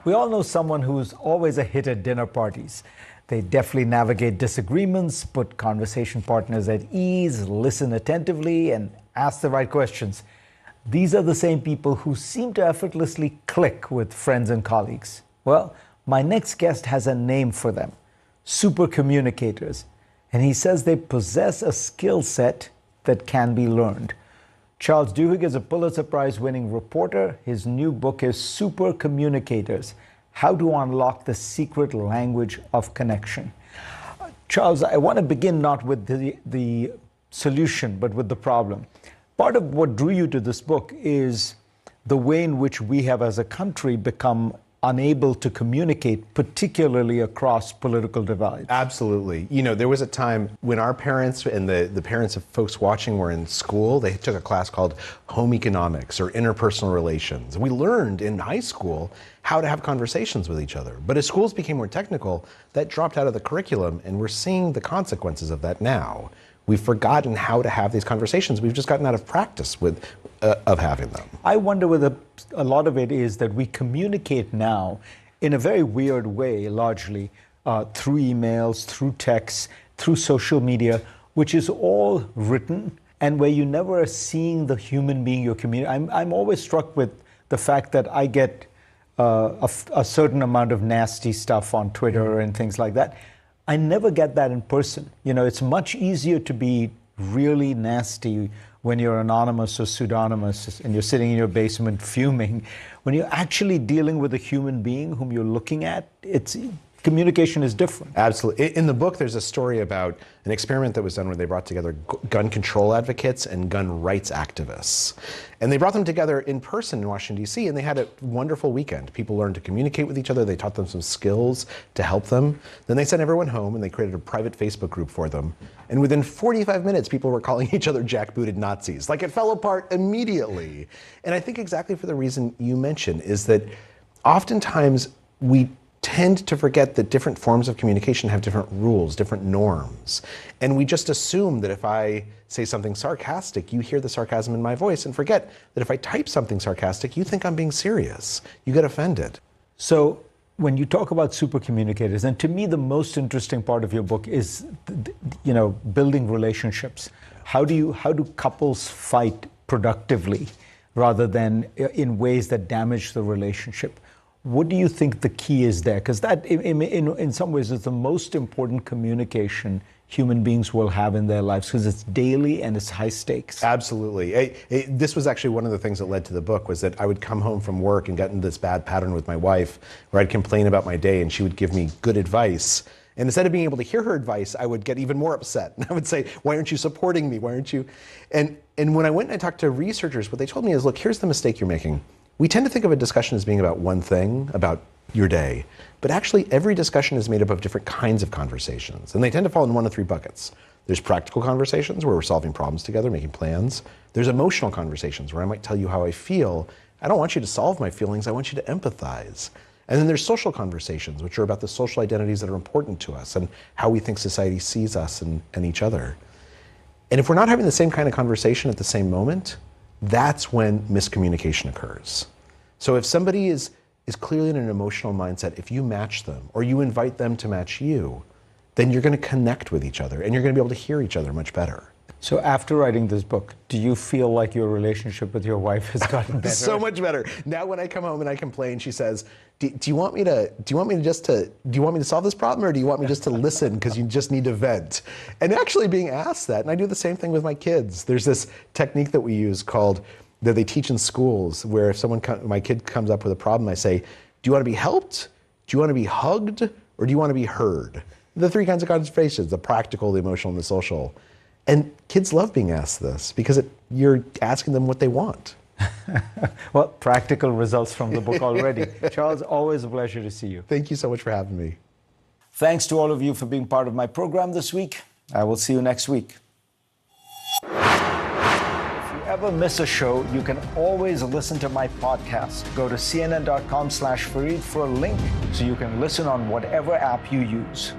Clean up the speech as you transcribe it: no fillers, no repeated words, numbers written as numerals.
We all know someone who's always a hit at dinner parties. They deftly navigate disagreements, put conversation partners at ease, listen attentively, and ask the right questions. These are the same people who seem to effortlessly click with friends and colleagues. Well, my next guest has a name for them: super communicators. And he says they possess a skill set that can be learned. Charles Duhiggs is a Pulitzer Prize-winning reporter. His new book is Super Communicators: How to Unlock the Secret Language of Connection. Charles, I want to begin not with the solution, but with the problem. Part of what drew you to this book is the way in which we have as a country become unable to communicate, particularly across political divides. Absolutely. You know, there was a time when our parents and the parents of folks watching were in school. They took a class called home economics or interpersonal relations. We learned in high school how to have conversations with each other. But as schools became more technical, that dropped out of the curriculum, and we're seeing the consequences of that now. We've forgotten how to have these conversations. We've just gotten out of practice of having them. I wonder whether a lot of it is that we communicate now in a very weird way, largely through emails, through texts, through social media, which is all written, and where you never are seeing the human being you're communicating. I'm always struck with the fact that I get a certain amount of nasty stuff on Twitter and things like that. I never get that in person. You know, it's much easier to be really nasty when you're anonymous or pseudonymous and you're sitting in your basement fuming. When you're actually dealing with a human being whom you're looking at, communication is different. Absolutely. In the book, there's a story about an experiment that was done where they brought together gun control advocates and gun rights activists. And they brought them together in person in Washington, D.C., and they had a wonderful weekend. People learned to communicate with each other. They taught them some skills to help them. Then they sent everyone home, and they created a private Facebook group for them. And within 45 minutes, people were calling each other jackbooted Nazis. Like, it fell apart immediately. And I think exactly for the reason you mentioned is that oftentimes we tend to forget that different forms of communication have different rules, different norms. And we just assume that if I say something sarcastic, you hear the sarcasm in my voice, and forget that if I type something sarcastic, you think I'm being serious. You get offended. So when you talk about super communicators, and to me the most interesting part of your book is, building relationships. How do couples fight productively rather than in ways that damage the relationship? What do you think the key is there? Because that, in some ways, is the most important communication human beings will have in their lives, because it's daily and it's high stakes. Absolutely. This was actually one of the things that led to the book, was that I would come home from work and get into this bad pattern with my wife, where I'd complain about my day and she would give me good advice. And instead of being able to hear her advice, I would get even more upset. And I would say, why aren't you supporting me? Why aren't you? And when I went and I talked to researchers, what they told me is, look, here's the mistake you're making. We tend to think of a discussion as being about one thing, about your day. But actually, every discussion is made up of different kinds of conversations. And they tend to fall in one of three buckets. There's practical conversations where we're solving problems together, making plans. There's emotional conversations where I might tell you how I feel. I don't want you to solve my feelings, I want you to empathize. And then there's social conversations, which are about the social identities that are important to us and how we think society sees us and each other. And if we're not having the same kind of conversation at the same moment, that's when miscommunication occurs. So if somebody is clearly in an emotional mindset, if you match them or you invite them to match you, then you're going to connect with each other and you're going to be able to hear each other much better. So after writing this book, do you feel like your relationship with your wife has gotten better? So much better. Now when I come home and I complain, she says, do you want me to solve this problem, or do you want me just to listen because you just need to vent? And actually being asked that, and I do the same thing with my kids. There's this technique that we use that they teach in schools, where if my kid comes up with a problem, I say, do you want to be helped? Do you want to be hugged? Or do you want to be heard? The three kinds of conversations: the practical, the emotional, and the social. And kids love being asked this because you're asking them what they want. Well, practical results from the book already. Charles, always a pleasure to see you. Thank you so much for having me. Thanks to all of you for being part of my program this week. I will see you next week. If you ever miss a show, you can always listen to my podcast. Go to cnn.com/Fareed for a link so you can listen on whatever app you use.